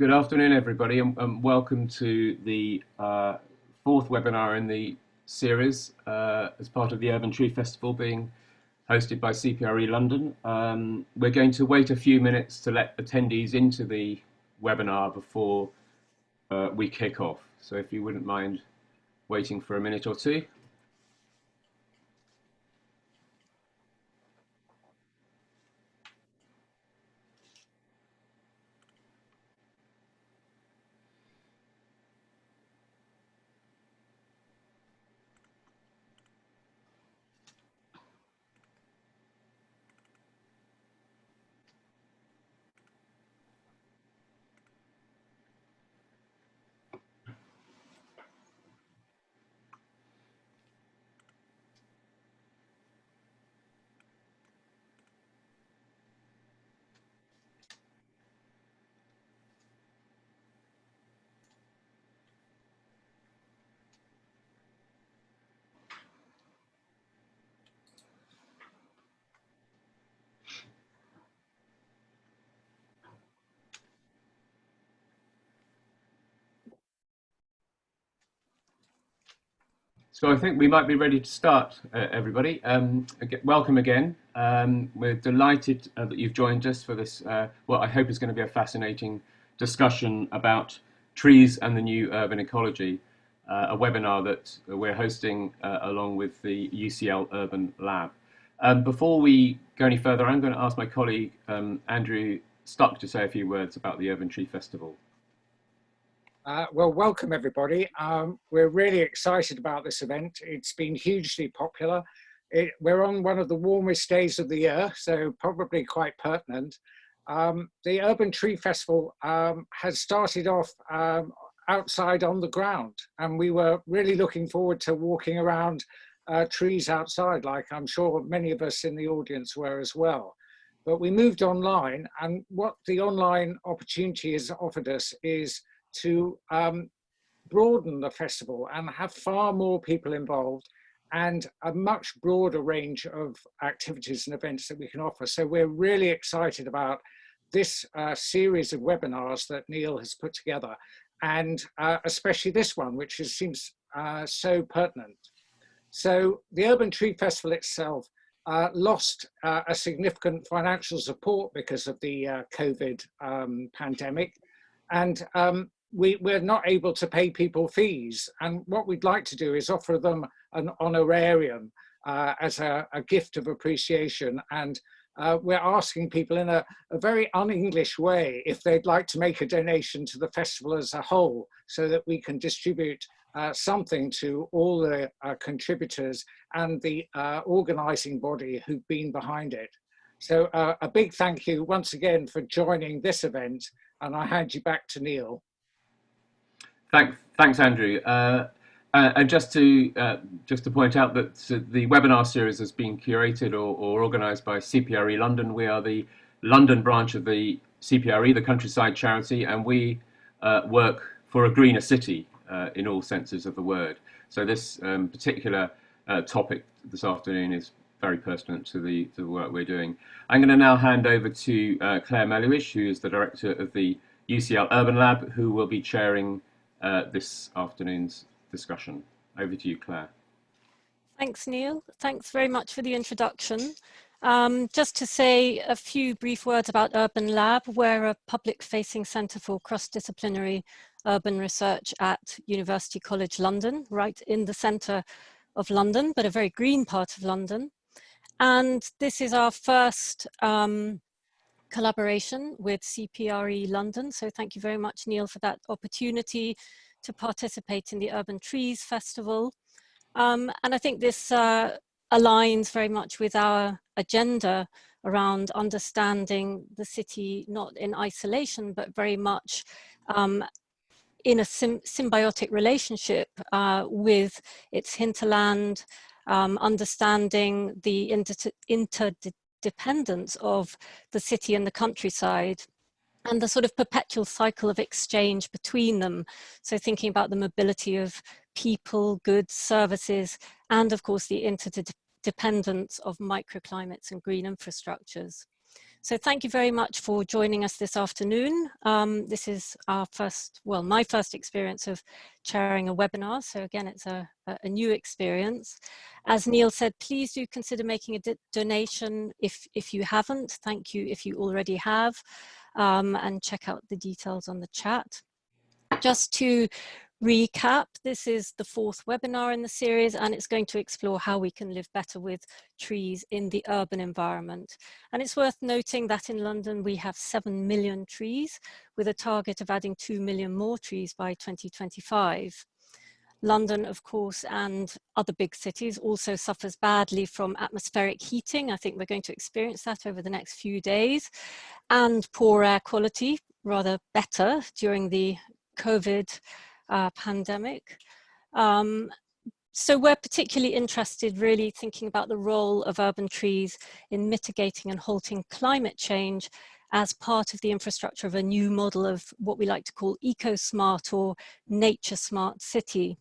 Good afternoon, everybody, and welcome to the fourth webinar in the series as part of the Urban Tree Festival being hosted by CPRE London. We're going to wait a few minutes to let attendees into the webinar before we kick off. So if you wouldn't mind waiting for a minute or two. So I think we might be ready to start, everybody. Welcome again. We're delighted that you've joined us for this, what I hope is going to be a fascinating discussion about trees and the new urban ecology, a webinar that we're hosting along with the UCL Urban Lab. Before we go any further, I'm going to ask my colleague, Andrew Stuck, to say a few words about the Urban Tree Festival. Well, welcome everybody. We're really excited about this event. It's been hugely popular. We're on one of the warmest days of the year, so probably quite pertinent. The Urban Tree Festival has started off outside on the ground, and we were really looking forward to walking around trees outside, like I'm sure many of us in the audience were as well. But we moved online, and what the online opportunity has offered us is to broaden the festival and have far more people involved and a much broader range of activities and events that we can offer. So we're really excited about this series of webinars that Neil has put together, and especially this one, which seems so pertinent. So the Urban Tree Festival itself lost a significant financial support because of the COVID pandemic. And we're not able to pay people fees. And what we'd like to do is offer them an honorarium as a gift of appreciation. And we're asking people in a very un-English way if they'd like to make a donation to the festival as a whole, so that we can distribute something to all the contributors and the organizing body who've been behind it. So a big thank you once again for joining this event, and I hand you back to Neil. Thanks, Andrew. And just to point out that the webinar series has been curated or organised by CPRE London. We are the London branch of the CPRE, the countryside charity, and we work for a greener city in all senses of the word. So this particular topic this afternoon is very pertinent to the work we're doing. I'm going to now hand over to Claire Meluish, who is the director of the UCL Urban Lab, who will be chairing this afternoon's discussion. Over to you, Claire. Thanks, Neil. Thanks very much for the introduction. Just to say a few brief words about Urban Lab. We're a public-facing centre for cross-disciplinary urban research at University College London, right in the centre of London, but a very green part of London. And this is our first collaboration with CPRE London. So thank you very much, Neil, for that opportunity to participate in the Urban Trees Festival. And I think this aligns very much with our agenda around understanding the city, not in isolation, but very much in a symbiotic relationship with its hinterland, understanding the interdependence of the city and the countryside, and the sort of perpetual cycle of exchange between them. So thinking about the mobility of people, goods, services, and of course the interdependence of microclimates and green infrastructures. So thank you very much for joining us this afternoon. This is our my first experience of chairing a webinar. So again, it's a new experience. As Neil said, please do consider making a donation if you haven't. Thank you if you already have, and check out the details on the chat. Just to recap, this is the 4th webinar in the series, and it's going to explore how we can live better with trees in the urban environment. And it's worth noting that in London we have 7 million trees, with a target of adding 2 million more trees by 2025. London, of course, and other big cities also suffers badly from atmospheric heating. I think we're going to experience that over the next few days, and poor air quality, rather better during the COVID pandemic. So we're particularly interested really thinking about the role of urban trees in mitigating and halting climate change as part of the infrastructure of a new model of what we like to call eco-smart or nature-smart city.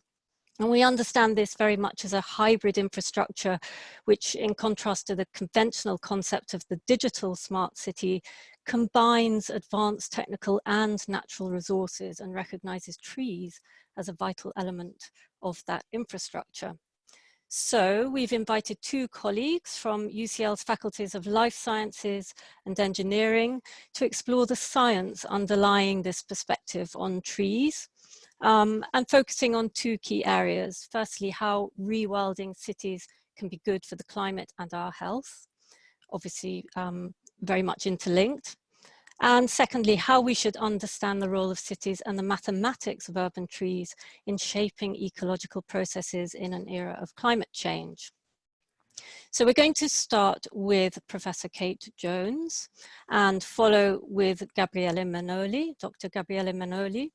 And we understand this very much as a hybrid infrastructure, which in contrast to the conventional concept of the digital smart city, combines advanced technical and natural resources and recognizes trees as a vital element of that infrastructure. So we've invited 2 colleagues from UCL's faculties of Life Sciences and Engineering to explore the science underlying this perspective on trees. And focusing on 2 key areas. Firstly, how rewilding cities can be good for the climate and our health, obviously very much interlinked. And secondly, how we should understand the role of cities and the mathematics of urban trees in shaping ecological processes in an era of climate change. So we're going to start with Professor Kate Jones and follow with Gabriele Manoli, Dr. Gabriele Manoli.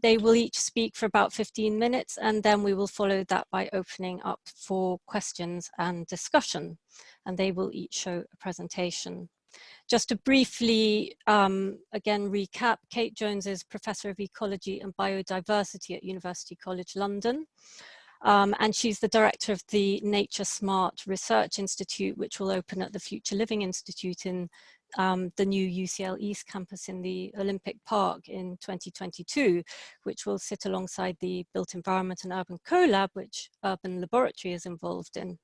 They will each speak for about 15 minutes, and then we will follow that by opening up for questions and discussion, and they will each show a presentation. Just to briefly, again, recap, Kate Jones is Professor of Ecology and Biodiversity at University College London, and she's the director of the Nature Smart Research Institute, which will open at the Future Living Institute in the new UCL East campus in the Olympic Park in 2022, which will sit alongside the Built Environment and Urban CoLab, which Urban Laboratory is involved in.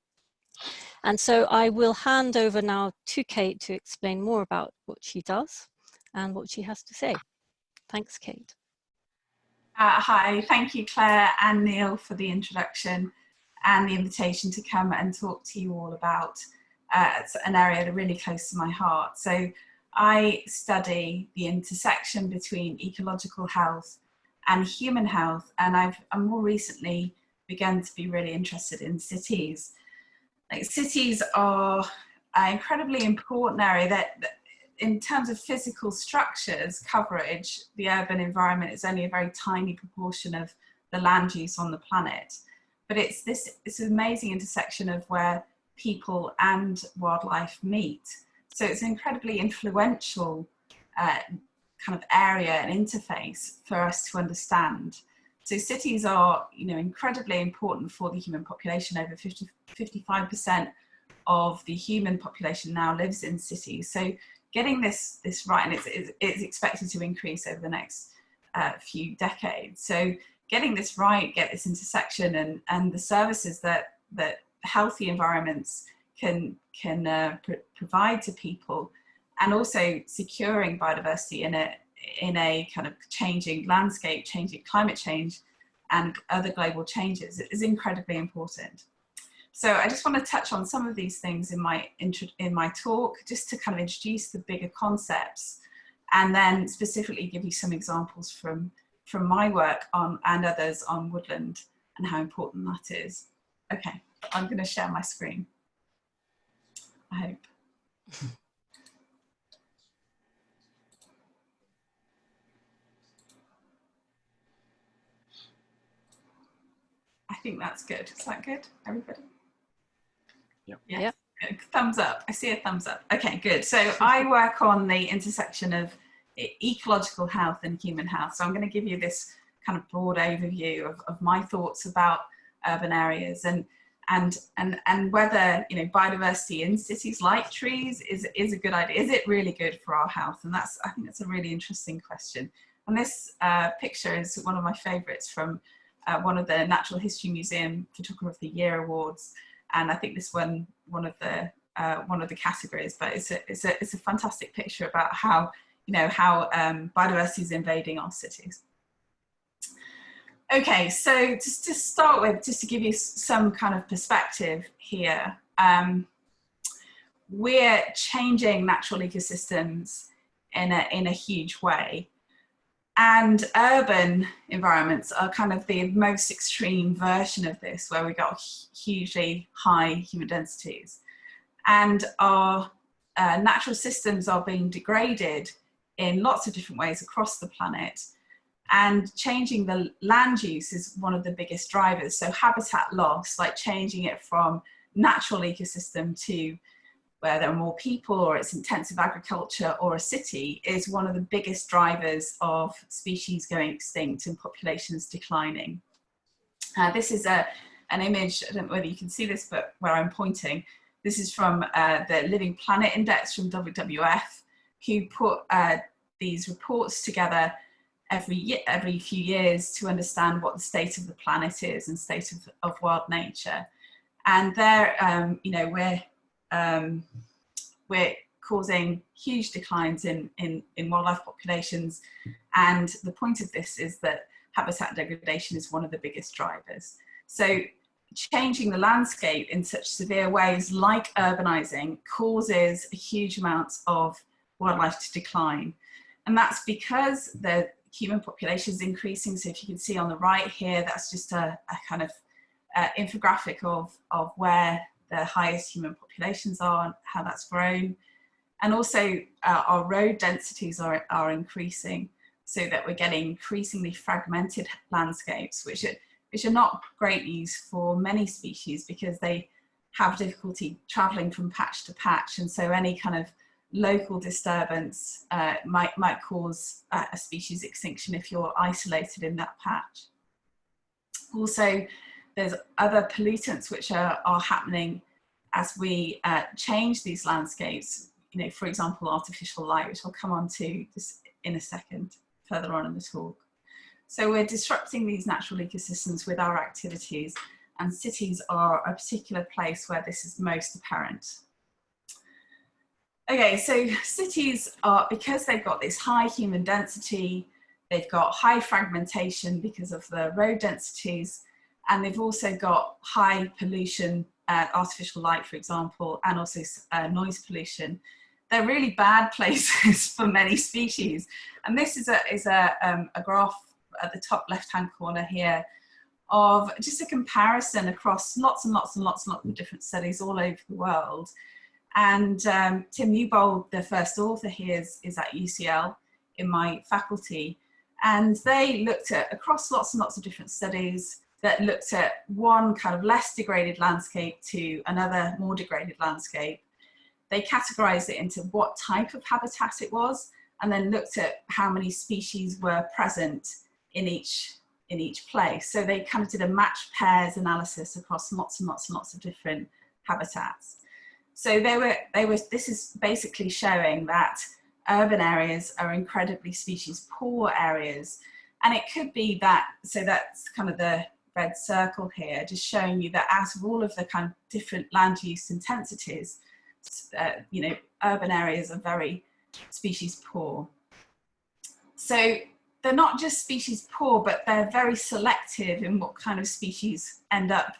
And so I will hand over now to Kate to explain more about what she does and what she has to say. Thanks, Kate. Hi, thank you, Claire and Neil, for the introduction and the invitation to come and talk to you all about an area that really close to my heart. So I study the intersection between ecological health and human health, and I've more recently begun to be really interested in cities. Like, cities are an incredibly important area that in terms of physical structures coverage, the urban environment is only a very tiny proportion of the land use on the planet. But it's this amazing intersection of where people and wildlife meet. So it's an incredibly influential kind of area and interface for us to understand. So cities are, incredibly important for the human population. Over 55% of the human population now lives in cities. So getting this right, and it's expected to increase over the next few decades. So getting this right, get this intersection and the services that healthy environments can provide to people, and also securing biodiversity in a kind of changing landscape, changing climate change and other global changes is incredibly important. So I just want to touch on some of these things in my talk, just to kind of introduce the bigger concepts, and then specifically give you some examples from my work and others on woodland and how important that is. Okay, I'm going to share my screen, I hope. I think that's good. Is that good, everybody? Yep. Yes. Yep. Good. Thumbs up. I see a thumbs up. Okay, good. So I work on the intersection of ecological health and human health. So I'm going to give you this kind of broad overview of my thoughts about urban areas. And and whether, you know, biodiversity in cities like trees is a good idea. Is it really good for our health? And that's, I think that's a really interesting question. And this picture is one of my favorites from one of the Natural History Museum Photographer of the Year awards. And I think this won one of the categories, but it's a fantastic picture about how, you know, how biodiversity is invading our cities. Okay, so just to start with, just to give you some kind of perspective here, we're changing natural ecosystems in a huge way. And urban environments are kind of the most extreme version of this, where we got hugely high human densities. And our natural systems are being degraded in lots of different ways across the planet. And changing the land use is one of the biggest drivers. So habitat loss, like changing it from natural ecosystem to where there are more people, or it's intensive agriculture, or a city, is one of the biggest drivers of species going extinct and populations declining. This is an image, I don't know whether you can see this, but where I'm pointing, this is from the Living Planet Index from WWF, who put these reports together every few years to understand what the state of the planet is and state of wild nature. And there, you know, we're causing huge declines in wildlife populations. And the point of this is that habitat degradation is one of the biggest drivers. So changing the landscape in such severe ways, like urbanizing, causes a huge amount of wildlife to decline. And that's because the human population is increasing. So if you can see on the right here, that's just a kind of infographic of where the highest human populations are and how that's grown. And also our road densities are increasing, so that we're getting increasingly fragmented landscapes, which are not great news for many species, because they have difficulty traveling from patch to patch. And so any kind of local disturbance might cause a species extinction if you're isolated in that patch. Also, there's other pollutants which are happening as we change these landscapes. You know, for example, artificial light, which I'll come on to just in a second, further on in the talk. So we're disrupting these natural ecosystems with our activities, and cities are a particular place where this is most apparent. Okay, so cities are, because they've got this high human density, they've got high fragmentation because of the road densities, and they've also got high pollution, artificial light, for example, and also noise pollution. They're really bad places for many species. And this is a graph at the top left-hand corner here of just a comparison across lots and lots and lots and lots of different studies all over the world. And Tim Newbold, the first author here, is at UCL in my faculty. And they looked at, across lots and lots of different studies, that looked at one kind of less degraded landscape to another more degraded landscape. They categorized it into what type of habitat it was, and then looked at how many species were present in each place. So they kind of did a matched pairs analysis across lots and lots and lots of different habitats. So this is basically showing that urban areas are incredibly species poor areas. And it could be that, so that's kind of the red circle here, just showing you that out of all of the kind of different land use intensities, you know, urban areas are very species poor. So they're not just species poor, but they're very selective in what kind of species end up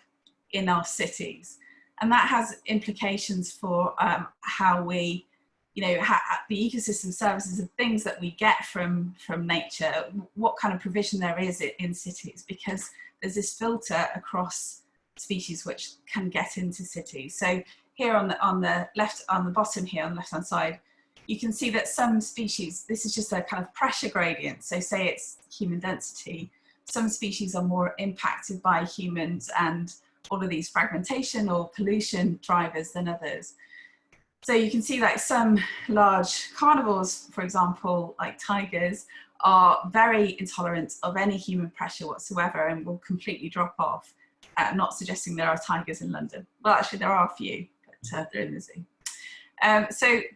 in our cities. And that has implications for how we, you know, the ecosystem services and things that we get from nature, what kind of provision there is in cities, because there's this filter across species which can get into cities. So here on the left, on the bottom here, on the left-hand side, you can see that some species, this is just a kind of pressure gradient. So say it's human density. Some species are more impacted by humans and all of these fragmentation or pollution drivers than others. So you can see like some large carnivores, for example, like tigers, are very intolerant of any human pressure whatsoever and will completely drop off. I'm not suggesting there are tigers in London. Well, actually there are a few, but they're in the zoo.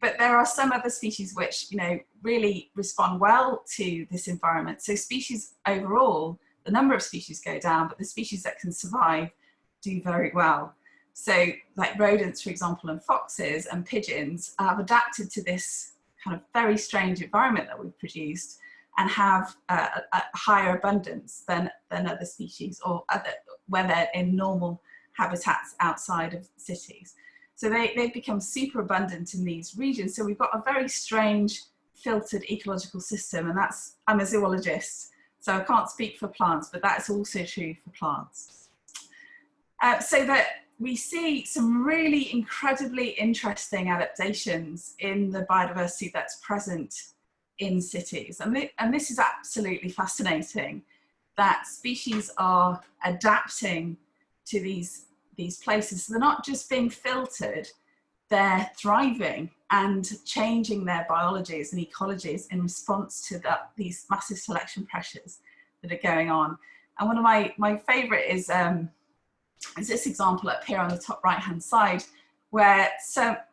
But there are some other species which, you know, really respond well to this environment. So species overall, the number of species go down, but the species that can survive do very well. So like rodents, for example, and foxes and pigeons have adapted to this kind of very strange environment that we've produced and have a higher abundance than other species, or where they're in normal habitats outside of cities. So they've become super abundant in these regions. So we've got a very strange filtered ecological system, and I'm a zoologist, so I can't speak for plants, but that's also true for plants. So that we see some really incredibly interesting adaptations in the biodiversity that's present in cities. And this is absolutely fascinating, that species are adapting to these places. So they're not just being filtered, they're thriving and changing their biologies and ecologies in response to these massive selection pressures that are going on. And one of my favorite is this example up here on the top right hand side, where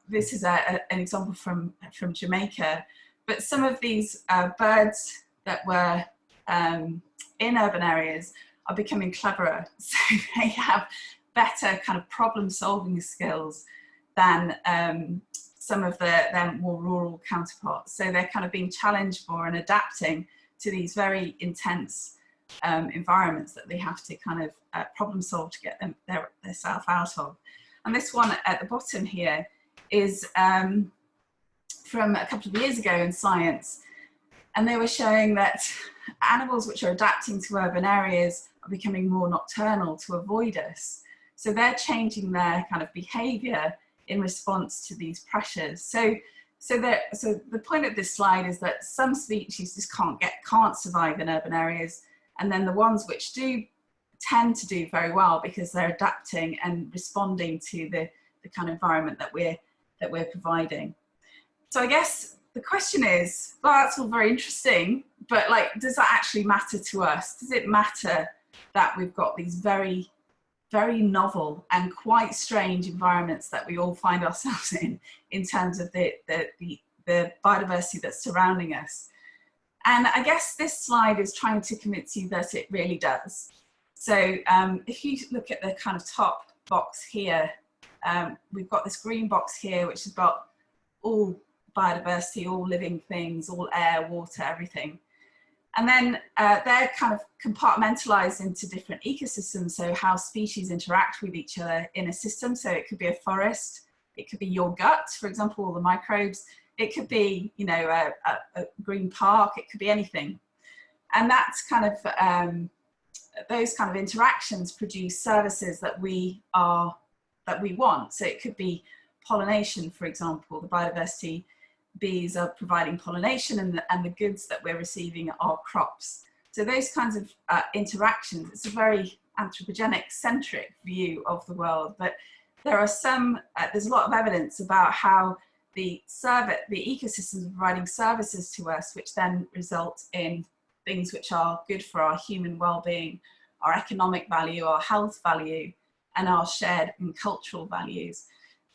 this is an example from Jamaica, but some of these birds that were in urban areas are becoming cleverer. So they have better kind of problem solving skills than some of their more rural counterparts. So they're kind of being challenged more and adapting to these very intense environments that they have to kind of problem solve to get their self out of. And this one at the bottom here is from a couple of years ago in Science, and they were showing that animals which are adapting to urban areas are becoming more nocturnal to avoid us. So they're changing their kind of behavior in response to these pressures. So the point of this slide is that some species just can't survive in urban areas, and then the ones which do tend to do very well because they're adapting and responding to the kind of environment that we're providing. So I guess the question is, well, that's all very interesting, but like, does that actually matter to us? Does it matter that we've got these very, very novel and quite strange environments that we all find ourselves in terms of the biodiversity that's surrounding us? And I guess this slide is trying to convince you that it really does. So if you look at the kind of top box here, we've got this green box here, which has got all biodiversity, all living things, all air, water, everything. And then they're kind of compartmentalized into different ecosystems, so how species interact with each other in a system. So it could be a forest, it could be your gut, for example, all the microbes. It could be, you know, a green park, it could be anything. And that's kind of, those kind of interactions produce services that we want. So it could be pollination, for example. The biodiversity bees are providing pollination, and the goods that we're receiving are crops. So those kinds of interactions, it's a very anthropogenic centric view of the world, but there are there's a lot of evidence about how the ecosystems are providing services to us, which then result in things which are good for our human well-being, our economic value, our health value, and our shared and cultural values.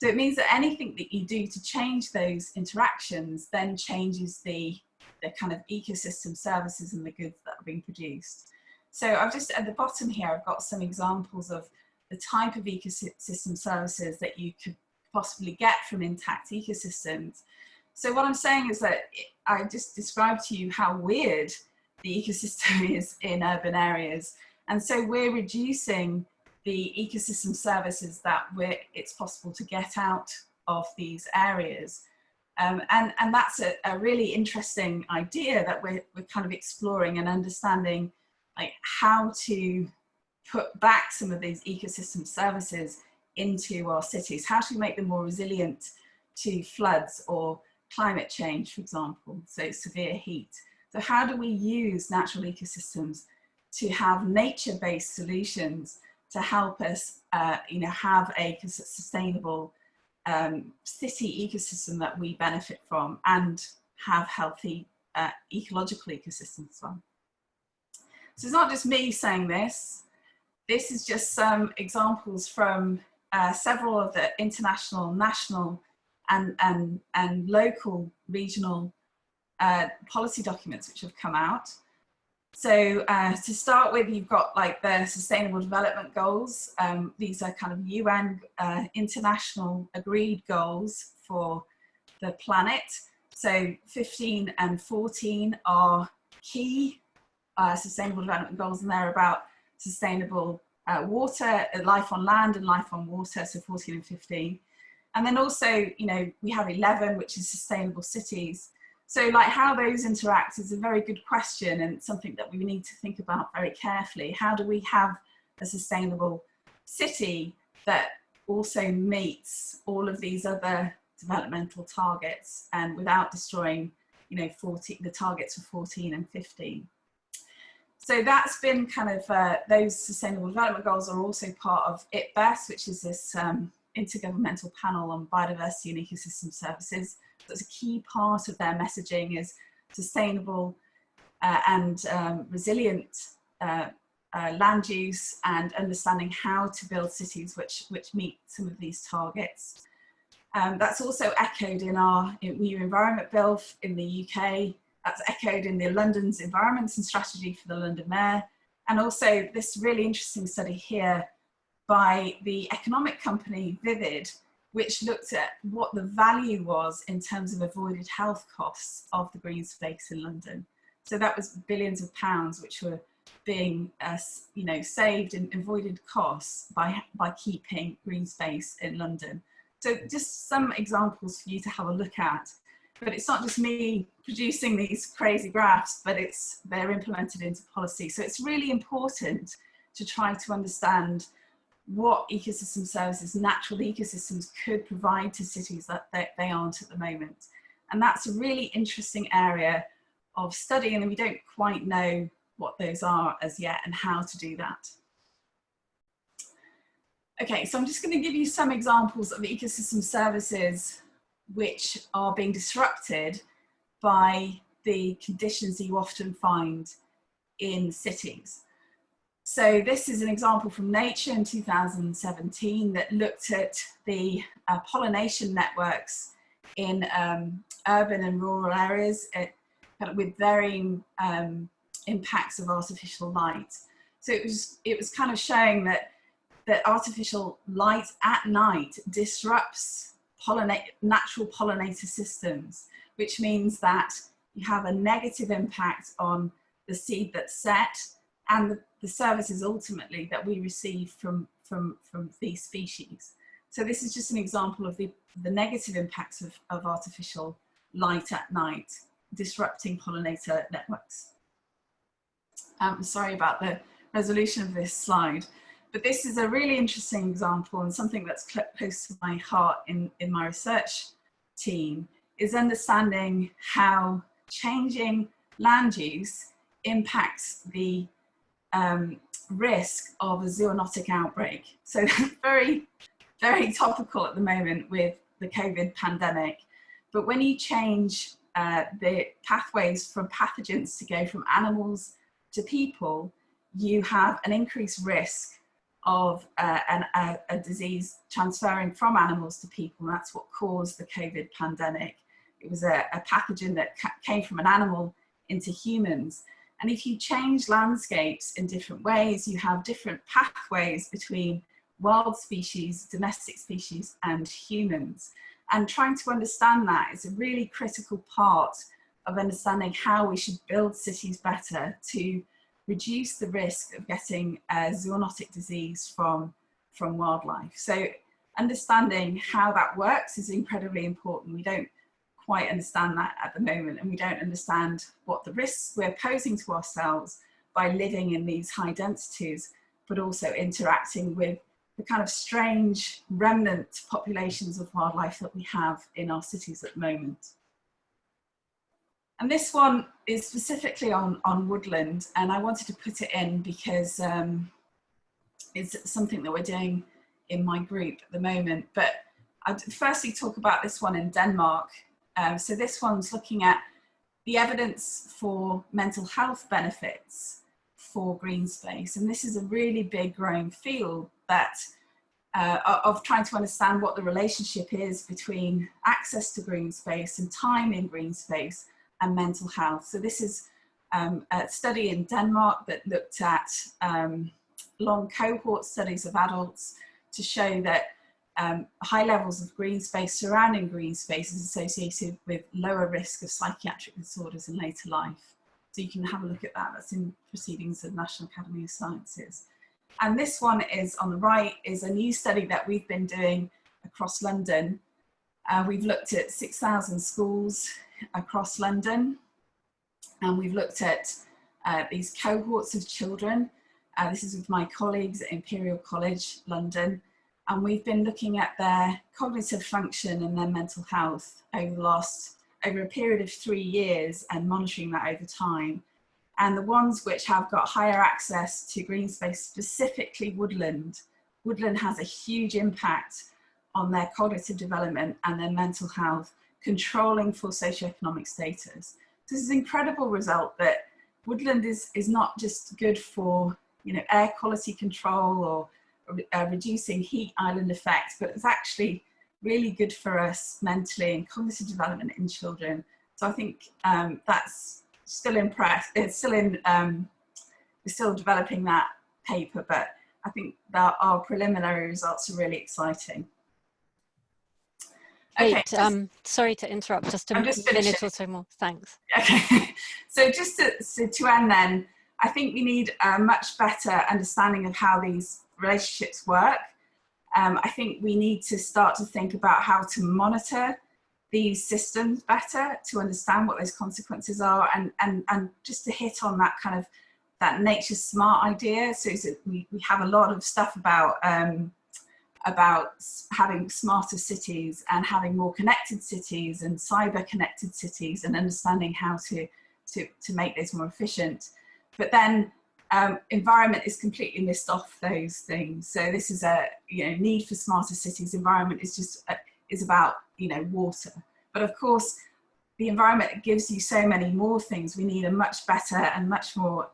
So it means that anything that you do to change those interactions then changes the kind of ecosystem services and the goods that are being produced. So I've just, at the bottom here, I've got some examples of the type of ecosystem services that you could possibly get from intact ecosystems. So what I'm saying is that I just described to you how weird the ecosystem is in urban areas. And so we're reducing the ecosystem services that it's possible to get out of these areas. And that's a really interesting idea that we're kind of exploring and understanding, like how to put back some of these ecosystem services into our cities. How to make them more resilient to floods or climate change, for example, so severe heat. So how do we use natural ecosystems to have nature-based solutions to help us have a sustainable city ecosystem that we benefit from and have healthy ecological ecosystems as well. So it's not just me saying this. this is just some examples from several of the international, national and local regional policy documents which have come out. So to start with, you've got like the Sustainable Development Goals. These are kind of UN international agreed goals for the planet. So 15 and 14 are key Sustainable Development Goals, and they're about sustainable water, life on land and life on water, so 14 and 15. And then also, you know, we have 11, which is sustainable cities. So like how those interact is a very good question, and something that we need to think about very carefully. How do we have a sustainable city that also meets all of these other developmental targets and without destroying, you know, the targets for 14 and 15? So that's been kind of, those Sustainable Development Goals are also part of IPBES, which is this Intergovernmental Panel on Biodiversity and Ecosystem Services. So it's a key part of their messaging is sustainable and resilient land use, and understanding how to build cities which meet some of these targets. That's also echoed in our new Environment Bill in the UK. That's echoed in the London's Environments and Strategy for the London Mayor. And also this really interesting study here by the economic company Vivid, which looked at what the value was in terms of avoided health costs of the green space in London. So that was billions of pounds which were being you know, saved in avoided costs by keeping green space in London. So just some examples for you to have a look at. But it's not just me producing these crazy graphs, but they're implemented into policy. So it's really important to try to understand what ecosystem services, natural ecosystems could provide to cities that they aren't at the moment. And that's a really interesting area of study, and we don't quite know what those are as yet and how to do that. Okay, so I'm just going to give you some examples of ecosystem services which are being disrupted by the conditions that you often find in cities. So this is an example from Nature in 2017 that looked at the pollination networks in urban and rural areas with varying impacts of artificial light. So it was kind of showing that artificial light at night disrupts natural pollinator systems, which means that you have a negative impact on the seed that's set and the services ultimately that we receive from these species. So this is just an example of the negative impacts of artificial light at night disrupting pollinator networks. I'm sorry about the resolution of this slide, but this is a really interesting example, and something that's close to my heart in my research team is understanding how changing land use impacts the risk of a zoonotic outbreak. So very, very topical at the moment with the COVID pandemic. But when you change the pathways from pathogens to go from animals to people, you have an increased risk of a disease transferring from animals to people. And that's what caused the COVID pandemic. It was a pathogen that came from an animal into humans. And if you change landscapes in different ways, you have different pathways between wild species, domestic species, and humans. And trying to understand that is a really critical part of understanding how we should build cities better to reduce the risk of getting a zoonotic disease from wildlife. So understanding how that works is incredibly important. We don't quite understand that at the moment, and we don't understand what the risks we're posing to ourselves by living in these high densities, but also interacting with the kind of strange remnant populations of wildlife that we have in our cities at the moment. And this one is specifically on woodland, and I wanted to put it in because it's something that we're doing in my group at the moment. But I'd firstly talk about this one in Denmark. So this one's looking at the evidence for mental health benefits for green space. And this is a really big growing field that of trying to understand what the relationship is between access to green space and time in green space and mental health. So this is a study in Denmark that looked at long cohort studies of adults to show that high levels of green space surrounding green space is associated with lower risk of psychiatric disorders in later life. So you can have a look at that. That's in Proceedings of the National Academy of Sciences. And this one is on the right, is a new study that we've been doing across London. We've looked at 6,000 schools across London, and we've looked at these cohorts of children. This is with my colleagues at Imperial College London, and we've been looking at their cognitive function and their mental health over a period of 3 years and monitoring that over time. And the ones which have got higher access to green space, specifically woodland has a huge impact on their cognitive development and their mental health, controlling for socioeconomic status. So this is an incredible result that woodland is not just good for, you know, air quality control or reducing heat island effects, but it's actually really good for us mentally and cognitive development in children. So I think that's still impressed. It's still in, we're still developing that paper, but I think that our preliminary results are really exciting. Okay, sorry to interrupt, just a minute or so more, thanks. Okay, so just to end then, I think we need a much better understanding of how these relationships work. I think we need to start to think about how to monitor these systems better, to understand what those consequences are, and just to hit on that kind of that nature smart idea. So we have a lot of stuff about having smarter cities and having more connected cities and cyber connected cities and understanding how to make those more efficient. But then environment is completely missed off those things. So this is a need for smarter cities. Environment is just is about water. But of course, the environment gives you so many more things. We need a much better and much more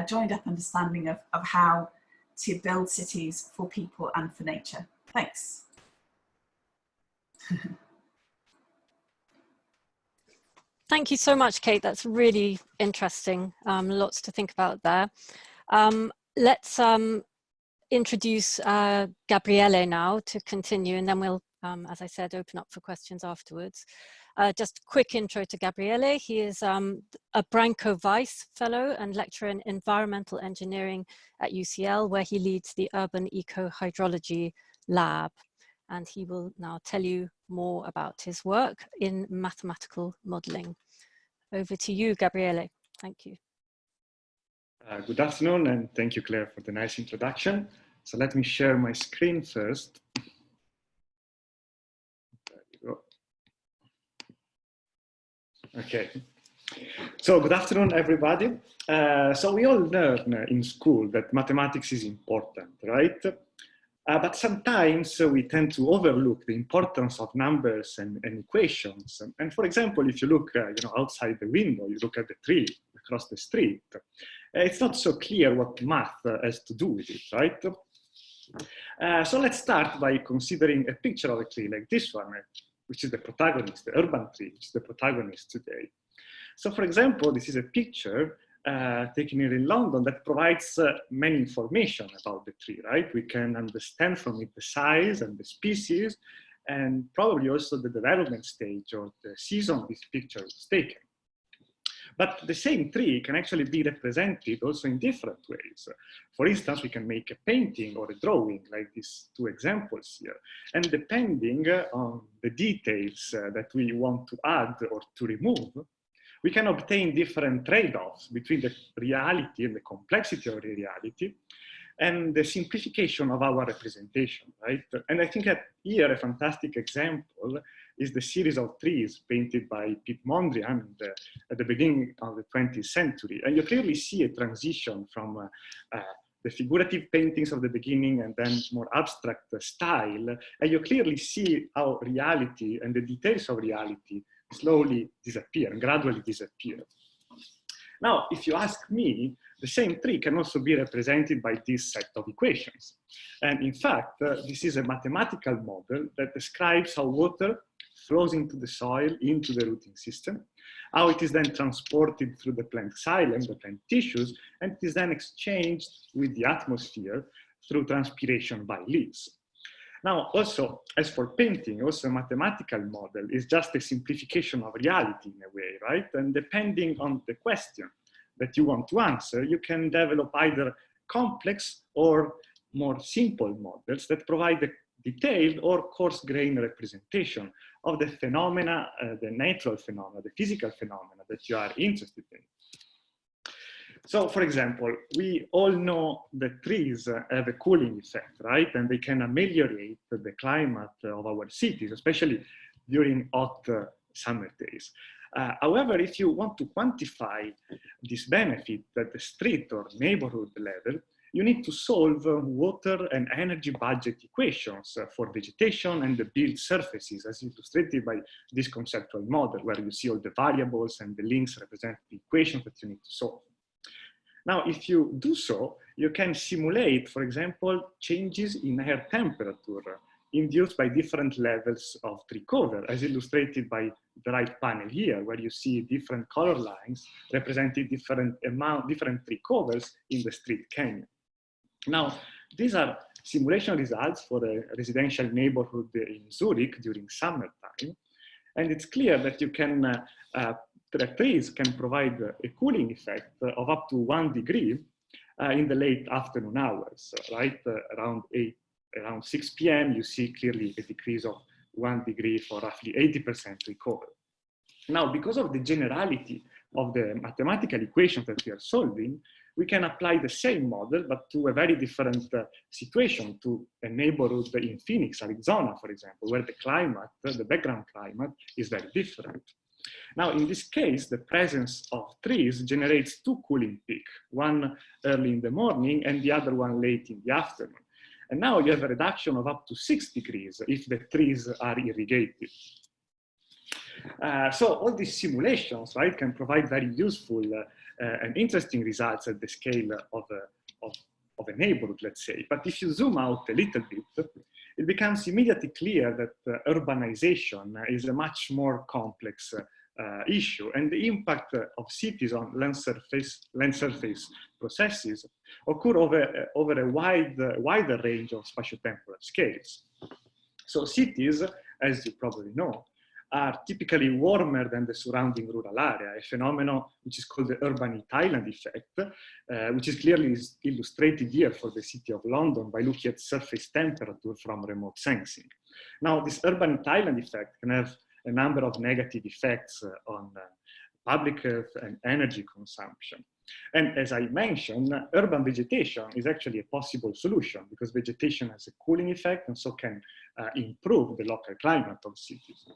joined up understanding of how to build cities for people and for nature. Thanks. Thank you so much, Kate. That's really interesting. Lots to think about there. Let's introduce Gabriele now to continue, and then we'll, as I said, open up for questions afterwards. Just a quick intro to Gabriele. He is a Branco Weiss Fellow and lecturer in environmental engineering at UCL, where he leads the Urban Eco-Hydrology Lab. And he will now tell you more about his work in mathematical modeling. Over to you, Gabriele. Thank you. Good afternoon, and thank you, Claire, for the nice introduction. So let me share my screen first. There you go. Okay. So good afternoon, everybody. So we all learn in school that mathematics is important, right? But sometimes we tend to overlook the importance of numbers and equations. And for example, if you look outside the window, you look at the tree across the street, it's not so clear what math has to do with it, right? So let's start by considering a picture of a tree like this one, which is the protagonist, the urban tree, which is the protagonist today. So for example, this is a picture taken here in London that provides many information about the tree, right? We can understand from it the size and the species, and probably also the development stage or the season this picture was taken. But the same tree can actually be represented also in different ways. For instance, we can make a painting or a drawing like these two examples here. And depending on the details that we want to add or to remove, we can obtain different trade-offs between the reality and the complexity of the reality and the simplification of our representation, right? And I think that here a fantastic example is the series of trees painted by Piet Mondrian at the beginning of the 20th century. And you clearly see a transition from the figurative paintings of the beginning and then more abstract style. And you clearly see how reality and the details of reality slowly disappear, gradually disappear. Now, if you ask me, the same tree can also be represented by this set of equations. And in fact, this is a mathematical model that describes how water flows into the soil, into the rooting system, how it is then transported through the plant xylem, the plant tissues, and it is then exchanged with the atmosphere through transpiration by leaves. Now, also, as for painting, also a mathematical model is just a simplification of reality in a way, right? And depending on the question that you want to answer, you can develop either complex or more simple models that provide a detailed or coarse-grained representation of the phenomena, the natural phenomena, the physical phenomena that you are interested in. So, for example, we all know that trees have a cooling effect, right? And they can ameliorate the climate of our cities, especially during hot summer days. However, if you want to quantify this benefit at the street or neighborhood level, you need to solve water and energy budget equations for vegetation and the built surfaces, as illustrated by this conceptual model, where you see all the variables and the links represent the equations that you need to solve. Now, if you do so, you can simulate, for example, changes in air temperature induced by different levels of tree cover, as illustrated by the right panel here, where you see different color lines representing different tree covers in the street canyon. Now, these are simulation results for a residential neighborhood in Zurich during summertime, and it's clear that you can the trees can provide a cooling effect of up to 1 degree in the late afternoon hours, right? Around 6 p.m., you see clearly a decrease of 1 degree for roughly 80% recovery. Now, because of the generality of the mathematical equations that we are solving, we can apply the same model, but to a very different situation, to a neighborhood in Phoenix, Arizona, for example, where the climate, the background climate, is very different. Now, in this case, the presence of trees generates two cooling peaks, one early in the morning and the other one late in the afternoon. And now you have a reduction of up to 6 degrees if the trees are irrigated. So all these simulations, right, can provide very useful and interesting results at the scale of a neighborhood, let's say. But if you zoom out a little bit, it becomes immediately clear that urbanization is a much more complex issue, and the impact of cities on land surface processes occur over a wider range of spatiotemporal scales. So cities, as you probably know, are typically warmer than the surrounding rural area, a phenomenon which is called the urban heat island effect, which is clearly illustrated here for the city of London by looking at surface temperature from remote sensing. Now, this urban heat island effect can have a number of negative effects on public health and energy consumption. And as I mentioned, urban vegetation is actually a possible solution because vegetation has a cooling effect and so can improve the local climate of cities.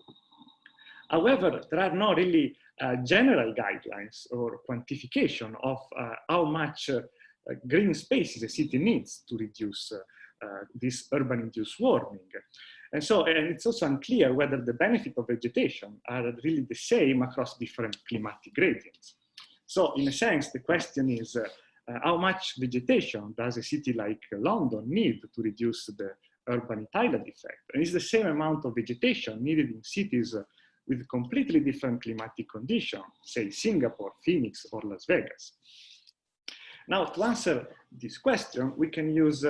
However, there are no really general guidelines or quantification of how much green spaces a city needs to reduce this urban-induced warming. And so, and it's also unclear whether the benefit of vegetation are really the same across different climatic gradients. So in a sense, the question is, how much vegetation does a city like London need to reduce the urban heat island effect? And is the same amount of vegetation needed in cities with completely different climatic conditions, say Singapore, Phoenix, or Las Vegas? Now, to answer this question, we can use,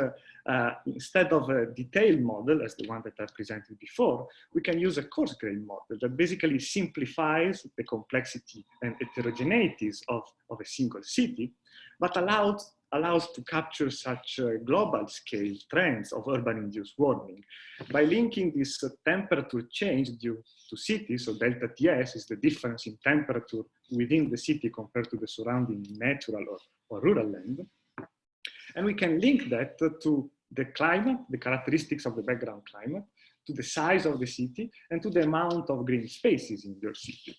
instead of a detailed model, as the one that I presented before, we can use a coarse-grained model that basically simplifies the complexity and heterogeneities of a single city, but allows to capture such global scale trends of urban-induced warming by linking this temperature change due to cities. So delta Ts is the difference in temperature within the city compared to the surrounding natural or rural land. And we can link that to the climate, the characteristics of the background climate, to the size of the city, and to the amount of green spaces in your city.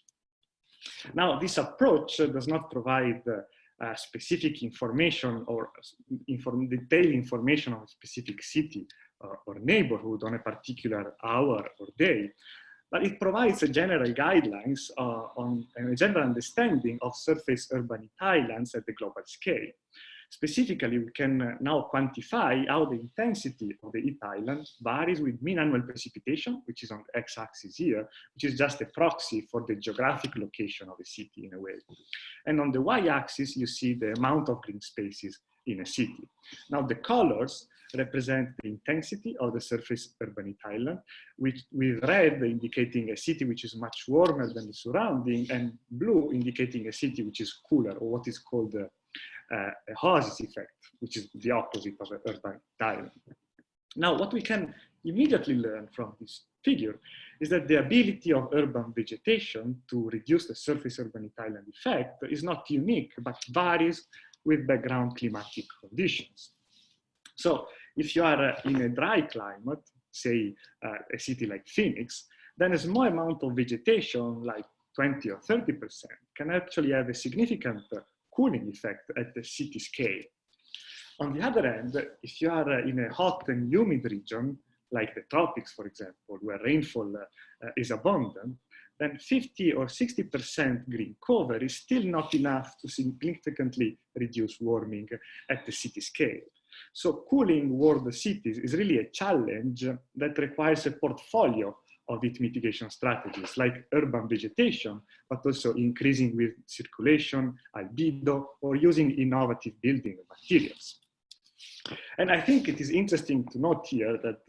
Now, this approach does not provide specific information or detailed information on a specific city or neighborhood on a particular hour or day. but it provides a general guidelines on a general understanding of surface urban heat islands at the global scale. Specifically, we can now quantify how the intensity of the heat island varies with mean annual precipitation, which is on the x-axis here, which is just a proxy for the geographic location of a city in a way. And on the y-axis, you see the amount of green spaces in a city. Now, the colors represent the intensity of the surface urban heat island, with red indicating a city which is much warmer than the surrounding, and blue indicating a city which is cooler, or what is called a oasis effect, which is the opposite of an urban island. Now, what we can immediately learn from this figure is that the ability of urban vegetation to reduce the surface urban heat island effect is not unique, but varies with background climatic conditions. So if you are in a dry climate, say a city like Phoenix, then a small amount of vegetation, like 20 or 30%, can actually have a significant cooling effect at the city scale. On the other hand, if you are in a hot and humid region, like the tropics, for example, where rainfall is abundant, then 50 or 60% green cover is still not enough to significantly reduce warming at the city scale. So cooling world cities is really a challenge that requires a portfolio of heat mitigation strategies like urban vegetation, but also increasing with circulation, albedo, or using innovative building materials. And I think it is interesting to note here that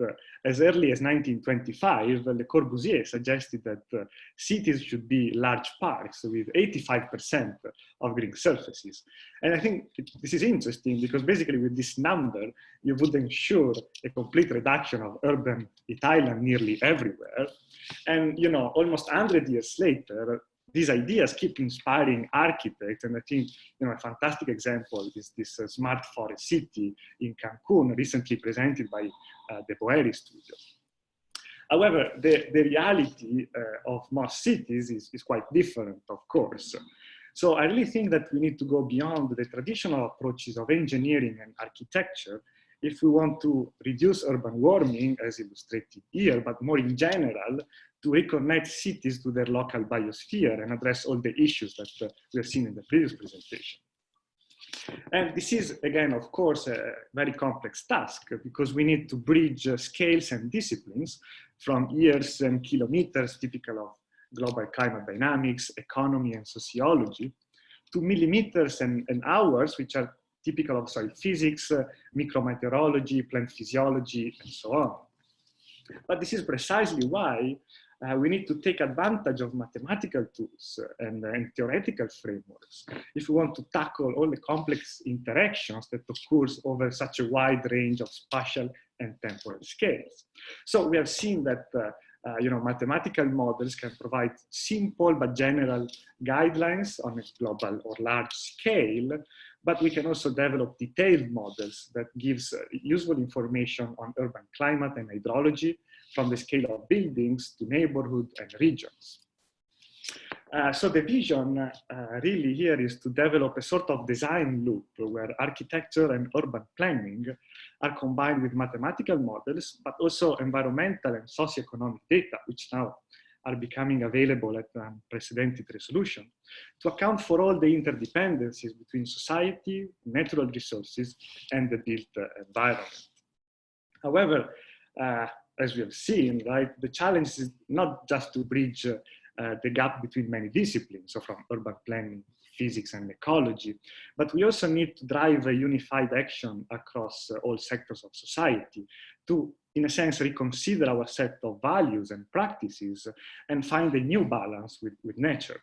as early as 1925, Le Corbusier suggested that cities should be large parks with 85% of green surfaces. And I think this is interesting because basically with this number, you would ensure a complete reduction of urban heat island nearly everywhere. And, you know, almost 100 years later, these ideas keep inspiring architects, and I think, you know, a fantastic example is this smart forest city in Cancun, recently presented by the Boeri Studio. However, the reality of most cities is quite different, of course. So I really think that we need to go beyond the traditional approaches of engineering and architecture if we want to reduce urban warming, as illustrated here, but more in general, to reconnect cities to their local biosphere and address all the issues that we have seen in the previous presentation. And this is, again, of course, a very complex task because we need to bridge scales and disciplines from years and kilometers, typical of global climate dynamics, economy, and sociology, to millimeters and hours, which are typical of soil physics, micrometeorology, plant physiology, and so on. But this is precisely why we need to take advantage of mathematical tools and theoretical frameworks if we want to tackle all the complex interactions that occurs over such a wide range of spatial and temporal scales. So we have seen that you know, mathematical models can provide simple but general guidelines on a global or large scale, but we can also develop detailed models that gives useful information on urban climate and hydrology from the scale of buildings to neighborhood and regions. So the vision really here is to develop a sort of design loop where architecture and urban planning are combined with mathematical models, but also environmental and socioeconomic data, which now are becoming available at unprecedented resolution, to account for all the interdependencies between society, natural resources, and the built environment. However, as we have seen, right, the challenge is not just to bridge the gap between many disciplines, so from urban planning, physics, and ecology, but we also need to drive a unified action across all sectors of society to, in a sense, reconsider our set of values and practices and find a new balance with nature.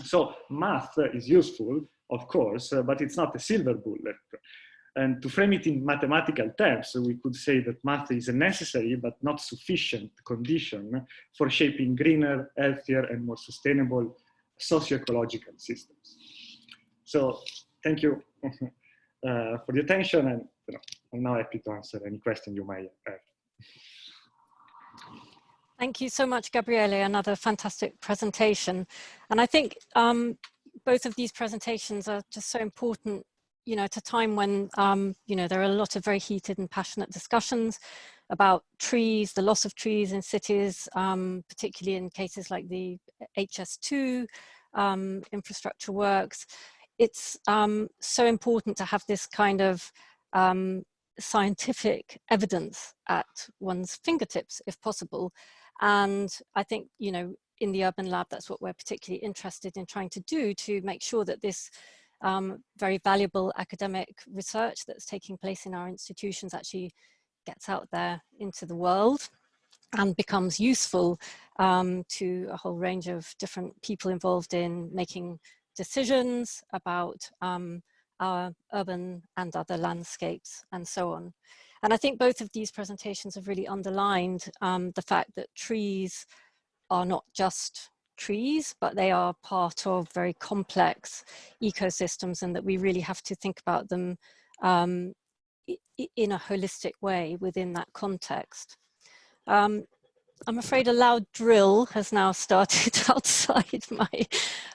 So math is useful, of course, but it's not a silver bullet. And to frame it in mathematical terms, we could say that math is a necessary but not sufficient condition for shaping greener, healthier, and more sustainable socio-ecological systems. So thank you for the attention, and I'm now happy to answer any question you might have. Thank you so much, Gabriele. Another fantastic presentation. And I think both of these presentations are just so important you know, at a time when, you know, there are a lot of very heated and passionate discussions about trees, the loss of trees in cities, particularly in cases like the HS2 infrastructure works. It's so important to have this kind of scientific evidence at one's fingertips, if possible. And I think, you know, in the Urban Lab, that's what we're particularly interested in trying to do, to make sure that this very valuable academic research that's taking place in our institutions actually gets out there into the world and becomes useful to a whole range of different people involved in making decisions about our urban and other landscapes and so on. And I think both of these presentations have really underlined the fact that trees are not just trees, but they are part of very complex ecosystems, and that we really have to think about them in a holistic way within that context. I'm afraid a loud drill has now started outside my